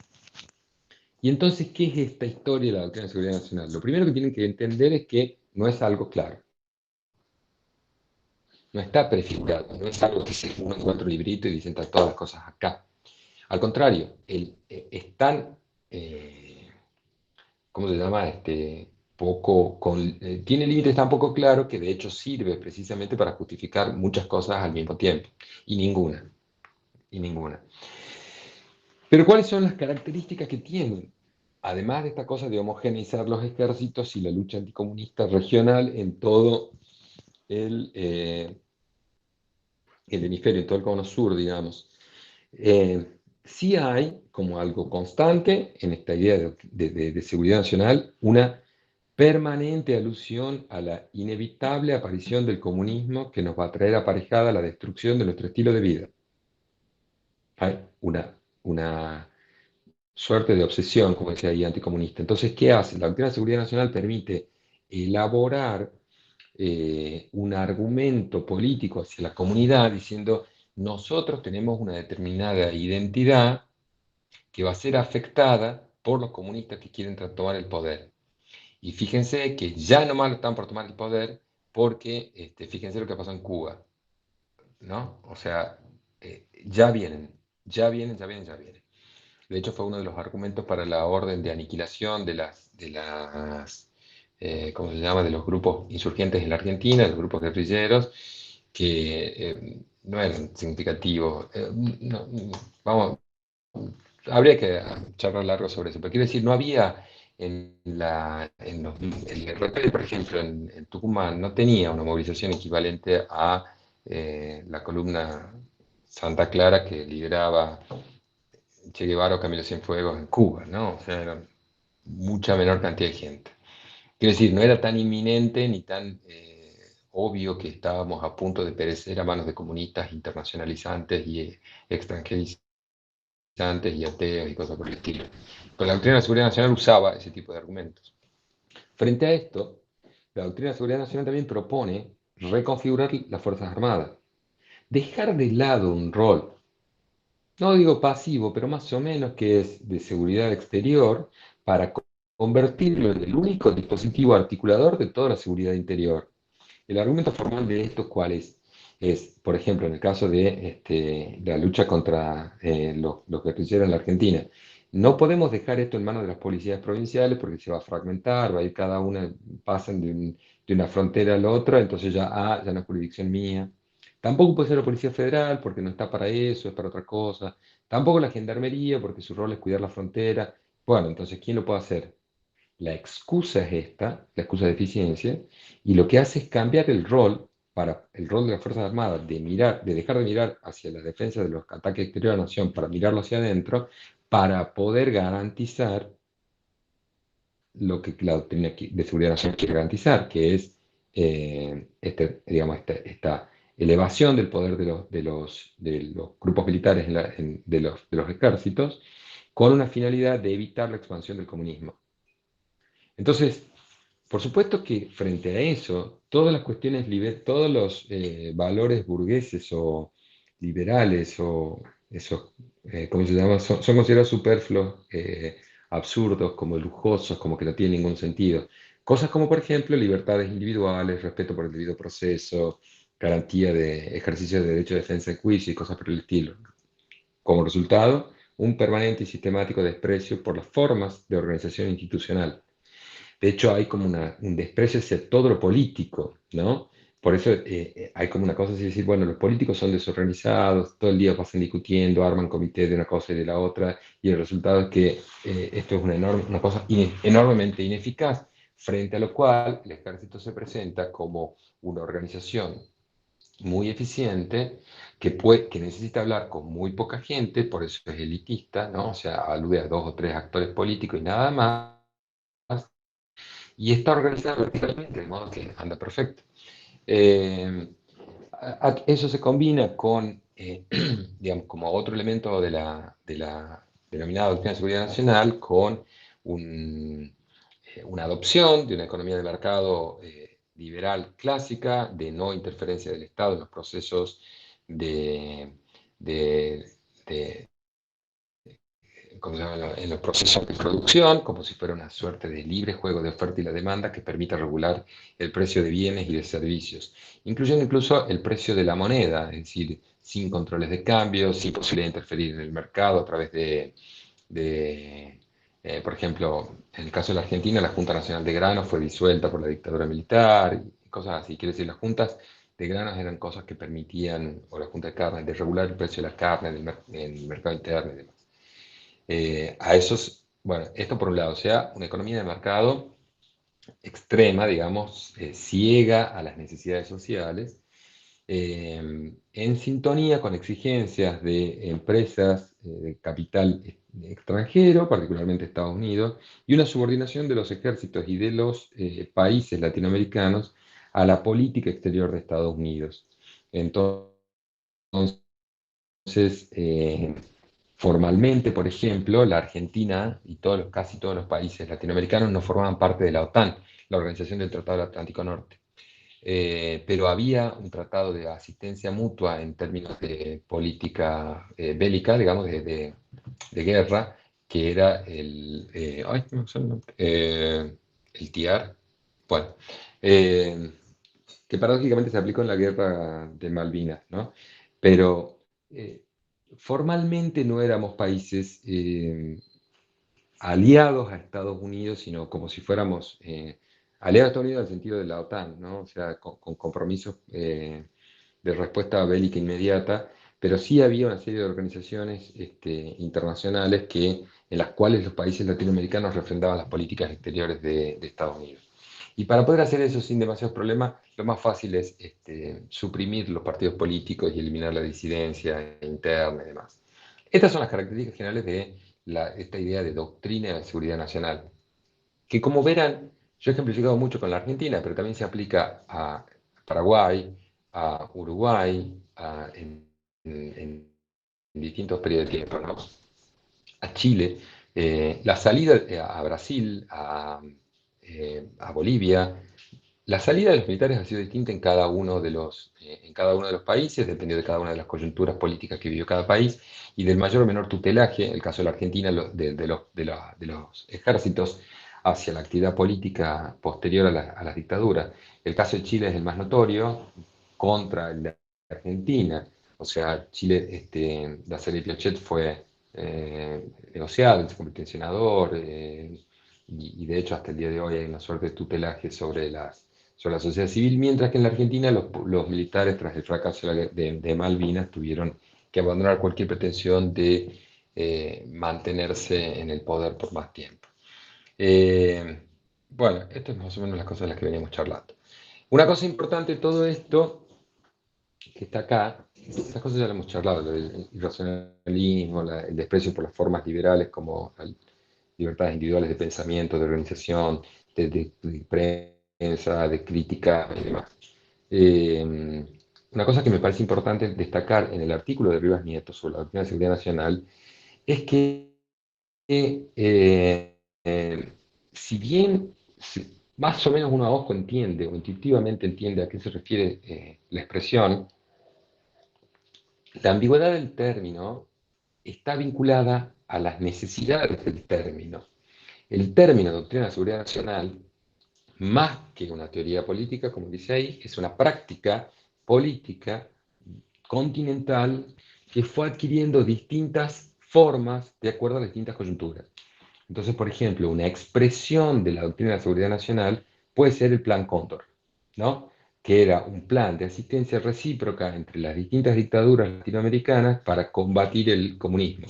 Y entonces, ¿qué es esta historia de la doctrina de seguridad nacional? Lo primero que tienen que entender es que no es algo claro, no está prefigurado, no es algo que uno encuentra un librito y dicen "Están todas las cosas acá". Al contrario, es tan, ¿cómo se llama? Tiene límites tan poco claros que de hecho sirve precisamente para justificar muchas cosas al mismo tiempo, y ninguna, y ninguna. Pero ¿cuáles son las características que tienen? Además de esta cosa de homogeneizar los ejércitos y la lucha anticomunista regional en todo el, el hemisferio, en todo el cono sur, digamos. Eh, sí hay, como algo constante en esta idea de seguridad nacional, una permanente alusión a la inevitable aparición del comunismo que nos va a traer aparejada la destrucción de nuestro estilo de vida. Hay una suerte de obsesión, como decía ahí, anticomunista. Entonces, ¿qué hace? La doctrina de seguridad nacional permite elaborar un argumento político hacia la comunidad diciendo, nosotros tenemos una determinada identidad que va a ser afectada por los comunistas que quieren tomar el poder. Y fíjense que ya nomás lo están por tomar el poder porque, fíjense lo que pasó en Cuba, ¿no? O sea, ya vienen, ya vienen, ya vienen, ya vienen. De hecho, fue uno de los argumentos para la orden de aniquilación ¿cómo se llama?, de los grupos insurgentes en la Argentina, de los grupos guerrilleros, que no eran significativos. Vamos, habría que charlar largo sobre eso, pero quiero decir, no había el RP, por ejemplo, en Tucumán, no tenía una movilización equivalente a la columna Santa Clara que lideraba Che Guevara o Camilo Cienfuegos en Cuba, ¿no? O sea, era mucha menor cantidad de gente. Quiero decir, no era tan inminente ni tan obvio que estábamos a punto de perecer a manos de comunistas internacionalizantes y extranjerizantes y ateos y cosas por el estilo. Pero la doctrina de seguridad nacional usaba ese tipo de argumentos. Frente a esto, la doctrina de seguridad nacional también propone reconfigurar las Fuerzas Armadas, dejar de lado un rol, no digo pasivo, pero más o menos que es de seguridad exterior, para convertirlo en el único dispositivo articulador de toda la seguridad interior. El argumento formal de esto, ¿cuál es? Es, por ejemplo, en el caso de la lucha contra los guerrilleros en la Argentina, no podemos dejar esto en manos de las policías provinciales porque se va a fragmentar, va a ir cada una, pasan de una frontera a la otra, entonces ya no es jurisdicción mía. Tampoco puede ser la Policía Federal porque no está para eso, es para otra cosa. Tampoco la Gendarmería porque su rol es cuidar la frontera. Bueno, entonces, ¿quién lo puede hacer? La excusa es esta, la excusa de eficiencia, y lo que hace es cambiar el rol para el rol de las Fuerzas Armadas de dejar de mirar hacia la defensa de los ataques exteriores de la nación para mirarlo hacia adentro, para poder garantizar lo que la doctrina de seguridad nacional quiere garantizar, que es digamos, esta elevación del poder de los grupos militares de los ejércitos, con una finalidad de evitar la expansión del comunismo. Entonces, por supuesto que frente a eso, todas las cuestiones, todos los valores burgueses o liberales o esos, ¿cómo se llama? Son considerados superfluos, absurdos, como lujosos, como que no tienen ningún sentido. Cosas como, por ejemplo, libertades individuales, respeto por el debido proceso, garantía de ejercicio de derecho de defensa en juicio y cosas por el estilo. Como resultado, un permanente y sistemático desprecio por las formas de organización institucional. De hecho, hay como un desprecio hacia todo lo político, ¿no? Por eso hay como una cosa así, decir, bueno, los políticos son desorganizados, todo el día pasan discutiendo, arman comités de una cosa y de la otra, y el resultado es que esto es una cosa enormemente ineficaz, frente a lo cual el ejército se presenta como una organización muy eficiente que necesita hablar con muy poca gente, por eso es elitista, ¿no? O sea, alude a 2 o 3 actores políticos y nada más, y está organizada verticalmente, de modo que anda perfecto. Eh, Eso se combina con, digamos, como otro elemento de la denominada doctrina de seguridad nacional, con una adopción de una economía de mercado liberal clásica, de no interferencia del Estado en los procesos de, de, de ¿cómo se llama? En los procesos de producción, como si fuera una suerte de libre juego de oferta y la demanda que permita regular el precio de bienes y de servicios, incluyendo incluso el precio de la moneda, es decir, sin controles de cambio, sin posibilidad de interferir en el mercado a través por ejemplo, en el caso de la Argentina, la Junta Nacional de Granos fue disuelta por la dictadura militar, y cosas así. Quiere decir, las juntas de granos eran cosas que permitían, o la Junta de Carne, de regular el precio de la carne en el mercado interno y demás. A esos, bueno, esto por un lado, o sea, una economía de mercado extrema, digamos, ciega a las necesidades sociales, en sintonía con exigencias de empresas de capital extranjero, particularmente Estados Unidos, y una subordinación de los ejércitos y de los países latinoamericanos a la política exterior de Estados Unidos. Entonces, formalmente, por ejemplo, la Argentina y casi todos los países latinoamericanos no formaban parte de la OTAN, la Organización del Tratado del Atlántico Norte. Pero había un tratado de asistencia mutua en términos de política bélica, digamos, de guerra, que era ay, no sé el nombre, el TIAR, bueno, eh, que paradójicamente se aplicó en la guerra de Malvinas, ¿no? Pero eh, formalmente no éramos países aliados a Estados Unidos, sino como si fuéramos aliados a Estados Unidos en el sentido de la OTAN, ¿no? O sea, con compromisos de respuesta bélica inmediata, pero sí había una serie de organizaciones internacionales en las cuales los países latinoamericanos refrendaban las políticas exteriores de Estados Unidos. Y para poder hacer eso sin demasiados problemas, lo más fácil es suprimir los partidos políticos y eliminar la disidencia interna y demás. Estas son las características generales de esta idea de doctrina de seguridad nacional, que como verán, yo he ejemplificado mucho con la Argentina, pero también se aplica a Paraguay, a Uruguay, en distintos periodos de tiempo, ¿no? A Chile, la salida a Brasil, a Bolivia. La salida de los militares ha sido distinta en cada uno de los países, dependiendo de cada una de las coyunturas políticas que vivió cada país, y del mayor o menor tutelaje, el caso de la Argentina, de los ejércitos hacia la actividad política posterior a las dictaduras. El caso de Chile es el más notorio contra el de Argentina. O sea, Chile, la salida de Pinochet fue negociado, él se convirtió en senador, y de hecho hasta el día de hoy hay una suerte de tutelaje sobre la sociedad civil, mientras que en la Argentina los militares, tras el fracaso de Malvinas, tuvieron que abandonar cualquier pretensión de mantenerse en el poder por más tiempo. Eh, bueno, esto es más o menos las cosas de las que veníamos charlando. Una cosa importante de todo esto, que está acá, estas cosas ya las hemos charlado, el irracionalismo, el desprecio por las formas liberales como las libertades individuales de pensamiento, de organización, de prensa, de crítica y demás. Eh, una cosa que me parece importante destacar en el artículo de Rivas Nieto sobre la doctrina de seguridad nacional es que si bien más o menos uno a ojo entiende o intuitivamente entiende a qué se refiere la expresión, la ambigüedad del término está vinculada a las necesidades del término. El término doctrina de seguridad nacional, más que una teoría política, como dice ahí, es una práctica política continental que fue adquiriendo distintas formas de acuerdo a las distintas coyunturas. Entonces, por ejemplo, una expresión de la doctrina de seguridad nacional puede ser el Plan Cóndor, ¿no? Que era un plan de asistencia recíproca entre las distintas dictaduras latinoamericanas para combatir el comunismo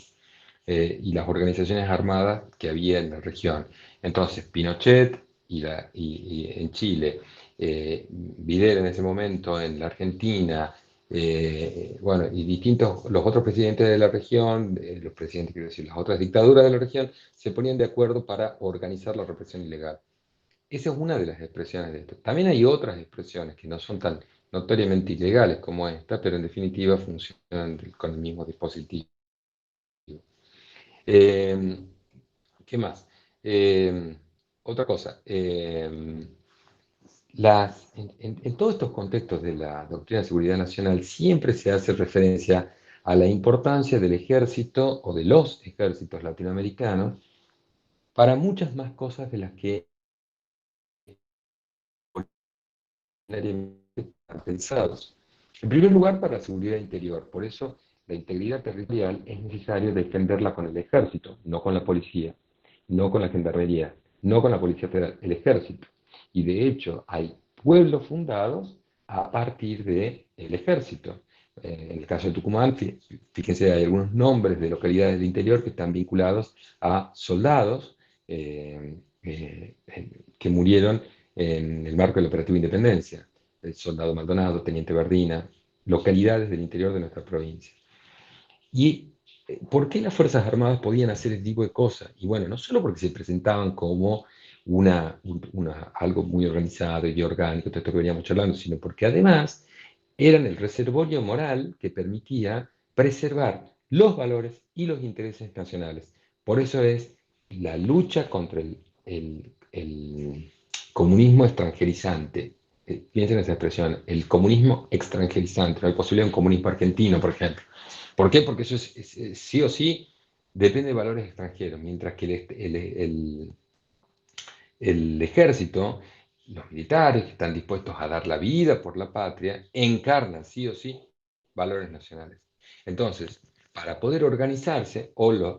y las organizaciones armadas que había en la región. Entonces, Pinochet y en Chile, Videla en ese momento en la Argentina, bueno, y los otros presidentes de la región, los presidentes, quiero decir, las otras dictaduras de la región, se ponían de acuerdo para organizar la represión ilegal. Esa es una de las expresiones de esto. También hay otras expresiones que no son tan notoriamente ilegales como esta, pero en definitiva funcionan con el mismo dispositivo. Eh, ¿Qué más? Eh, Otra cosa. En todos estos contextos de la doctrina de seguridad nacional siempre se hace referencia a la importancia del ejército o de los ejércitos latinoamericanos para muchas más cosas de las que ordinariamente están pensados. En primer lugar, para la seguridad interior. Por eso, la integridad territorial es necesario defenderla con el ejército, no con la policía, no con la gendarmería, no con la policía federal, el ejército. Y de hecho, hay pueblos fundados a partir del ejército. En el caso de Tucumán, fíjense, hay algunos nombres de localidades del interior que están vinculados a soldados que murieron en el marco del Operativo Independencia, el Soldado Maldonado, Teniente Bardina, localidades del interior de nuestra provincia. ¿Y por qué las Fuerzas Armadas podían hacer este tipo de cosas? Y bueno, no solo porque se presentaban como algo muy organizado y orgánico, todo esto que veníamos charlando, sino porque además eran el reservorio moral que permitía preservar los valores y los intereses nacionales. Por eso es la lucha contra el comunismo extranjerizante. Piensen en esa expresión, el comunismo extranjerizante. No hay posibilidad de un comunismo argentino, por ejemplo. ¿Por qué? Porque eso sí o sí depende de valores extranjeros, mientras que el ejército, los militares que están dispuestos a dar la vida por la patria, encarnan sí o sí valores nacionales. Entonces, para poder organizarse,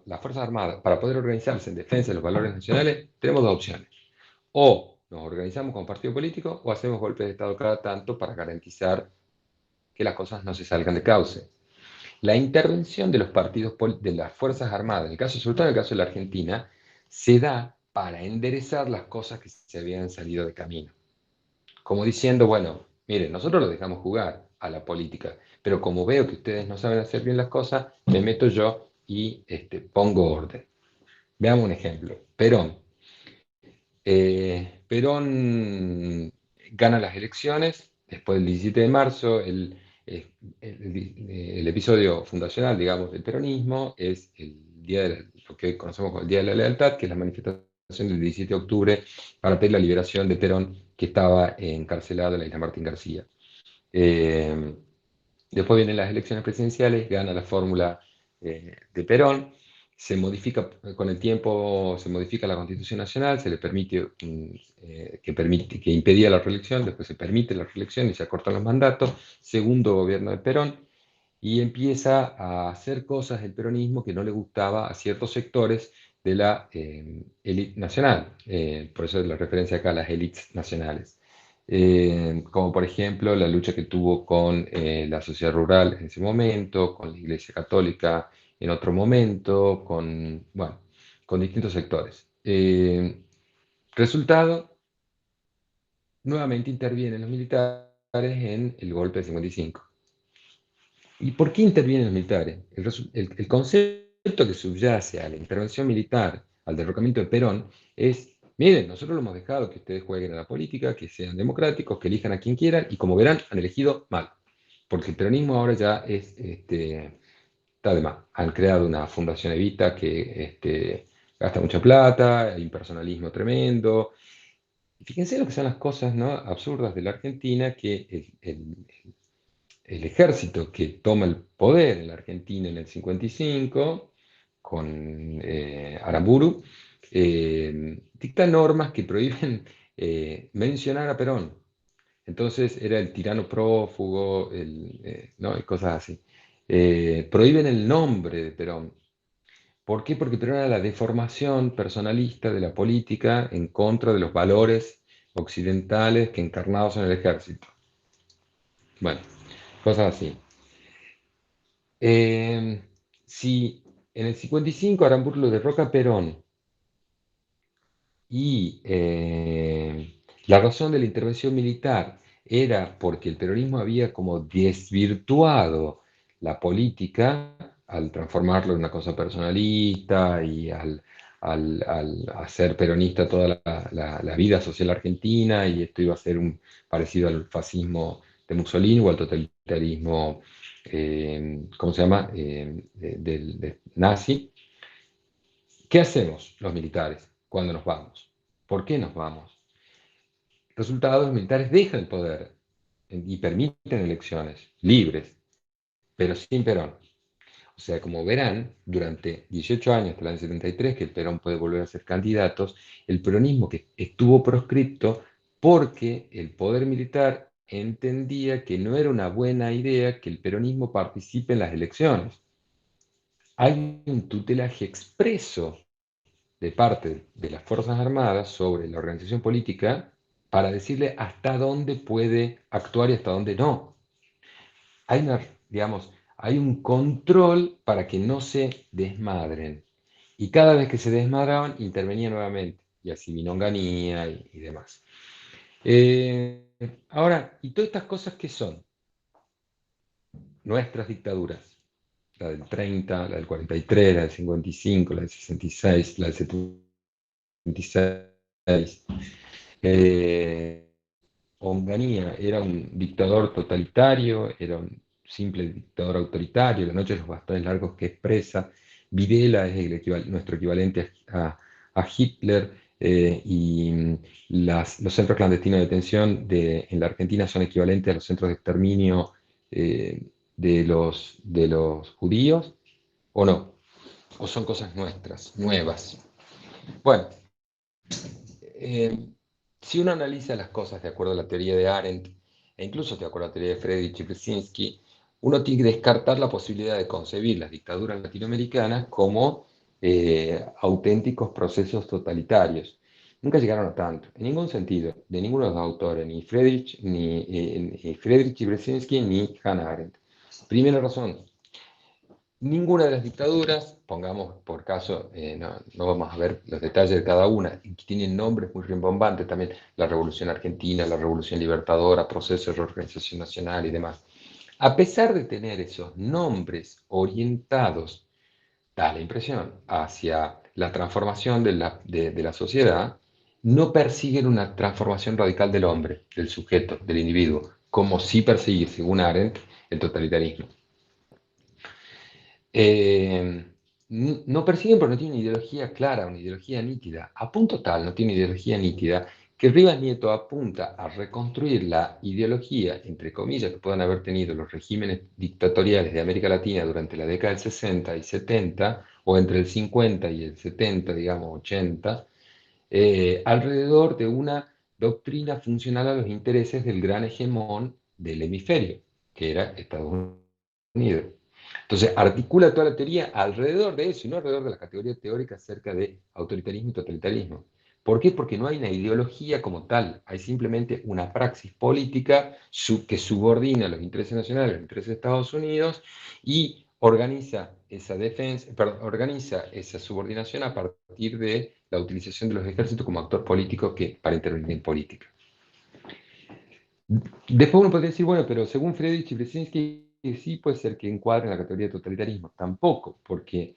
las Fuerzas Armadas, para poder organizarse en defensa de los valores nacionales, tenemos dos opciones. O nos organizamos como partido político o hacemos golpes de Estado cada tanto para garantizar que las cosas no se salgan de cauce. La intervención de los partidos, de las Fuerzas Armadas, en el caso, sobre todo en el caso de la Argentina, se da para enderezar las cosas que se habían salido de camino. Como diciendo, bueno, miren, nosotros los dejamos jugar a la política, pero como veo que ustedes no saben hacer bien las cosas, me meto yo y pongo orden. Veamos un ejemplo. Perón gana las elecciones, después del 17 de marzo, el episodio fundacional, digamos, del peronismo es el día de lo que hoy conocemos como el Día de la Lealtad, que es la manifestación del 17 de octubre para pedir la liberación de Perón, que estaba encarcelado en la isla Martín García. Eh, Después vienen las elecciones presidenciales, gana la fórmula de Perón, se modifica con el tiempo, se modifica la Constitución Nacional, se le permite, que impedía la reelección, después se permite la reelección y se acortan los mandatos, segundo gobierno de Perón, y empieza a hacer cosas el peronismo que no le gustaba a ciertos sectores de la élite nacional. Por eso es la referencia acá a las élites nacionales. Como por ejemplo la lucha que tuvo con la sociedad rural en ese momento, con la Iglesia Católica en otro momento, bueno, con distintos sectores. Resultado, nuevamente intervienen los militares en el golpe de 55. ¿Y por qué intervienen los militares? El concepto que subyace a la intervención militar, al derrocamiento de Perón, es, miren, nosotros lo hemos dejado que ustedes jueguen a la política, que sean democráticos, que elijan a quien quieran, y como verán, han elegido mal. Porque el peronismo ahora ya está de más. Han creado una fundación Evita que gasta mucha plata, hay un personalismo tremendo. Fíjense lo que son las cosas, ¿no?, absurdas de la Argentina, que el ejército que toma el poder en la Argentina en el 55, con Aramburu, dicta normas que prohíben mencionar a Perón. Entonces era el tirano prófugo, ¿no?, y cosas así. Prohíben el nombre de Perón. ¿Por qué? Porque Perón era la deformación personalista de la política en contra de los valores occidentales que encarnados en el ejército. Bueno, cosas así. Eh, si en el 55 Aramburu lo derroca a Perón y la razón de la intervención militar era porque el peronismo había como desvirtuado la política al transformarlo en una cosa personalista y al hacer peronista toda la vida social argentina, y esto iba a ser parecido al fascismo de Mussolini o al totalitarismo, ¿cómo se llama?, del nazi. ¿Qué hacemos los militares cuando nos vamos? ¿Por qué nos vamos? Resultado, los militares dejan el poder y permiten elecciones libres, pero sin Perón. O sea, como verán, durante 18 años, hasta el año 73, que el Perón puede volver a ser candidato, el peronismo que estuvo proscripto porque el poder militar entendía que no era una buena idea que el peronismo participe en las elecciones. Hay un tutelaje expreso de parte de las Fuerzas Armadas sobre la organización política para decirle hasta dónde puede actuar y hasta dónde no. Hay digamos, hay un control para que no se desmadren. Y cada vez que se desmadraban, intervenía nuevamente. Y así vino Onganía y demás. Ahora, ¿y todas estas cosas qué son? Nuestras dictaduras. La del 30, la del 43, la del 55, la del 66, la del 76. Eh, Onganía era un dictador totalitario, era un simple dictador autoritario, La noche de los bastones largos que expresa. Videla es nuestro equivalente a Hitler, y los centros clandestinos de detención en la Argentina son equivalentes a los centros de exterminio eh, de los judíos, ¿o no? ¿O son cosas nuestras, nuevas? Bueno, eh, si uno analiza las cosas de acuerdo a la teoría de Arendt, e incluso de acuerdo a la teoría de Friedrich y Brzezinski, uno tiene que descartar la posibilidad de concebir las dictaduras latinoamericanas como auténticos procesos totalitarios. Nunca llegaron a tanto, en ningún sentido, de ninguno de los autores, ni Friedrich y Brzezinski, ni Hannah Arendt. Primera razón, ninguna de las dictaduras, pongamos por caso, no vamos a ver los detalles de cada una, que tienen nombres muy rimbombantes también, la Revolución Argentina, la Revolución Libertadora, proceso de reorganización nacional y demás. A pesar de tener esos nombres orientados, da la impresión, hacia la transformación de la sociedad, no persiguen una transformación radical del hombre, del sujeto, del individuo, como sí persigue, según Arendt, el totalitarismo. eh, no persiguen porque no tienen una ideología clara, una ideología nítida. A punto tal, no tiene ideología nítida, que Rivas Nieto apunta a reconstruir la ideología, entre comillas, que puedan haber tenido los regímenes dictatoriales de América Latina durante la década del 60 y 70, o entre el 50 y el 70, digamos, 80, alrededor de una doctrina funcional a los intereses del gran hegemón del hemisferio, que era Estados Unidos. Entonces, articula toda la teoría alrededor de eso y no alrededor de la categoría teórica acerca de autoritarismo y totalitarismo. ¿Por qué? Porque no hay una ideología como tal, hay simplemente una praxis política que subordina los intereses nacionales a los intereses de Estados Unidos y organiza esa defensa, perdón, organiza esa subordinación a partir de la utilización de los ejércitos como actor político para intervenir en política. Después uno podría decir, bueno, pero según Friedrich y Brzezinski, sí puede ser que encuadren la categoría de totalitarismo. Tampoco, porque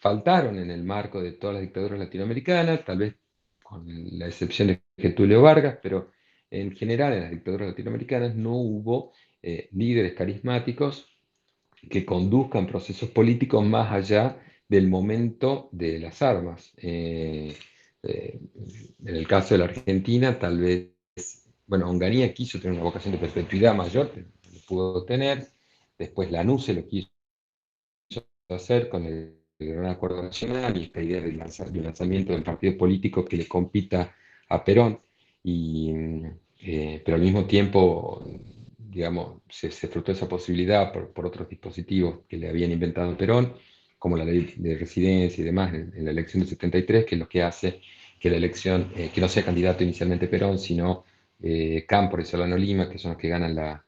faltaron en el marco de todas las dictaduras latinoamericanas, tal vez con la excepción de Getúlio Vargas, pero en general en las dictaduras latinoamericanas no hubo líderes carismáticos que conduzcan procesos políticos más allá del momento de las armas. En el caso de la Argentina, tal vez, bueno, Onganía quiso tener una vocación de perpetuidad mayor, pero no lo pudo tener. Después Lanusse lo quiso hacer con el Gran Acuerdo Nacional y esta idea del lanzamiento del partido político que le compita a Perón, y, pero al mismo tiempo, digamos, se frustró esa posibilidad por otros dispositivos que le habían inventado Perón, como la ley de residencia y demás en la elección del 73, que es lo que hace que la elección, que no sea candidato inicialmente Perón, sino Cámpora y Solano Lima, que son los que ganan la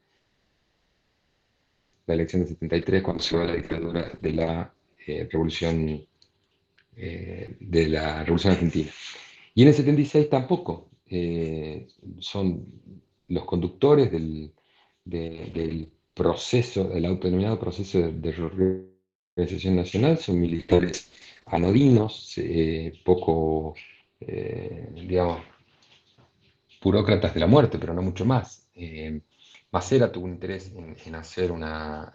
elección del 73 cuando se va la dictadura de la Revolución Argentina. Y en el 76 tampoco. Son los conductores del proceso, el autodenominado proceso de reorganización nacional, son militares anodinos, poco, digamos, burócratas de la muerte, pero no mucho más. Macera tuvo un interés en hacer una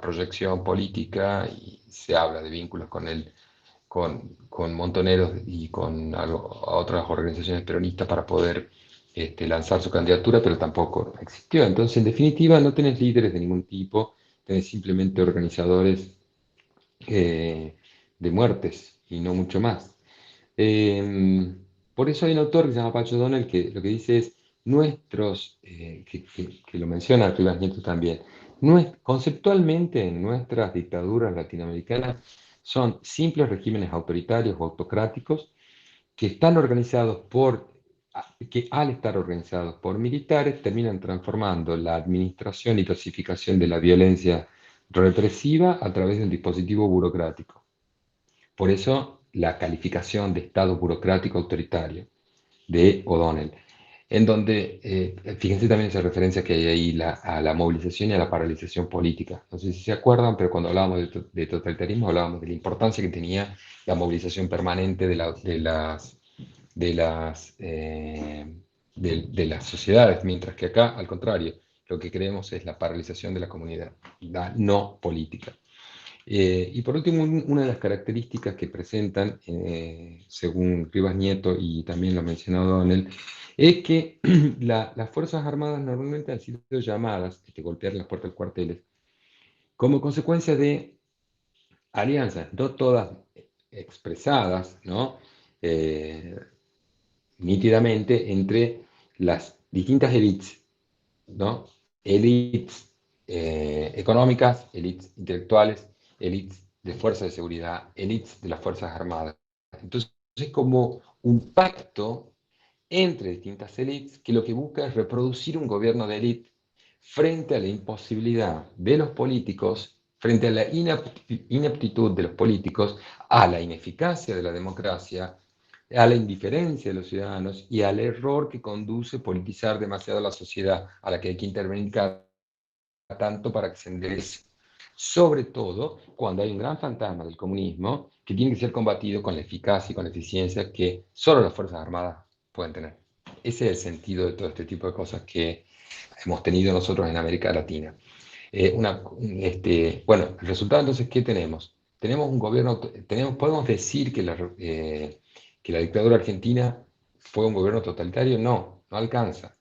proyección política y se habla de vínculos con Montoneros y con otras organizaciones peronistas para poder lanzar su candidatura, pero tampoco existió. Entonces, en definitiva, no tenés líderes de ningún tipo tenés simplemente organizadores de muertes y no mucho más. Eh, por eso hay un autor que se llama Pacho Donel que lo que dice es, que lo menciona Rivas Nieto también, conceptualmente nuestras dictaduras latinoamericanas son simples regímenes autoritarios o autocráticos que están organizados que al estar organizados por militares terminan transformando la administración y dosificación de la violencia represiva a través de un dispositivo burocrático. Por eso la calificación de Estado burocrático autoritario de O'Donnell, en donde, fíjense también esa referencia que hay ahí a la movilización y a la paralización política. No sé si se acuerdan, pero cuando hablábamos de totalitarismo hablábamos de la importancia que tenía la movilización permanente de las, de las sociedades, mientras que acá, al contrario, lo que creemos es la paralización de la comunidad, la no política. Y por último, una de las características que presentan, según Rivas Nieto y también lo ha mencionado Donel, es que las Fuerzas Armadas normalmente han sido llamadas, golpear las puertas de cuarteles, como consecuencia de alianzas, no todas expresadas, ¿no? Eh, nítidamente entre las distintas élites, ¿no? Élites económicas, élites intelectuales, élites de fuerzas de seguridad, élites de las Fuerzas Armadas. Entonces, es como un pacto entre distintas élites que lo que busca es reproducir un gobierno de élite frente a la imposibilidad de los políticos, frente a la ineptitud de los políticos, a la ineficacia de la democracia, a la indiferencia de los ciudadanos y al error que conduce a politizar demasiado la sociedad a la que hay que intervenir cada tanto para que se enderece. Sobre todo cuando hay un gran fantasma del comunismo que tiene que ser combatido con la eficacia y con la eficiencia que solo las Fuerzas Armadas pueden tener. Ese es el sentido de todo este tipo de cosas que hemos tenido nosotros en América Latina. Bueno, el resultado entonces, ¿qué tenemos? Tenemos un gobierno, podemos decir que la dictadura argentina fue un gobierno totalitario. No, no alcanza.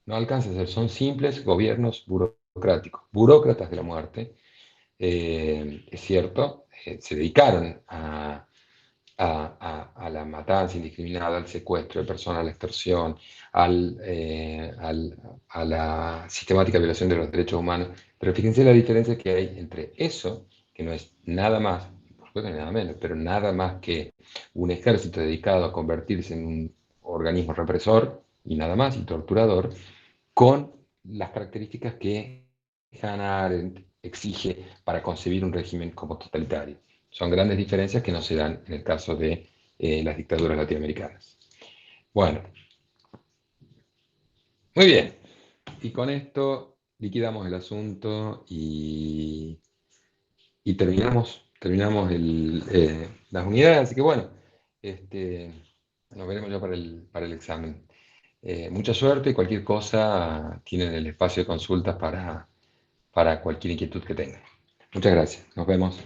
No alcanza a ser, son simples gobiernos burocráticos, burócratas de la muerte, es cierto, se dedicaron a la matanza indiscriminada, al secuestro de personas, a la extorsión, a la sistemática violación de los derechos humanos. Pero fíjense la diferencia que hay entre eso, que no es nada más, por supuesto ni nada menos, pero nada más que un ejército dedicado a convertirse en un organismo represor y nada más, y torturador, con las características que Hannah Arendt exige para concebir un régimen como totalitario. Son grandes diferencias que no se dan en el caso de las dictaduras latinoamericanas. Bueno, muy bien. Y con esto liquidamos el asunto y terminamos las unidades. Así que bueno, este, nos veremos ya para el examen. Mucha suerte y cualquier cosa tienen el espacio de consultas para cualquier inquietud que tengan. Muchas gracias. Nos vemos.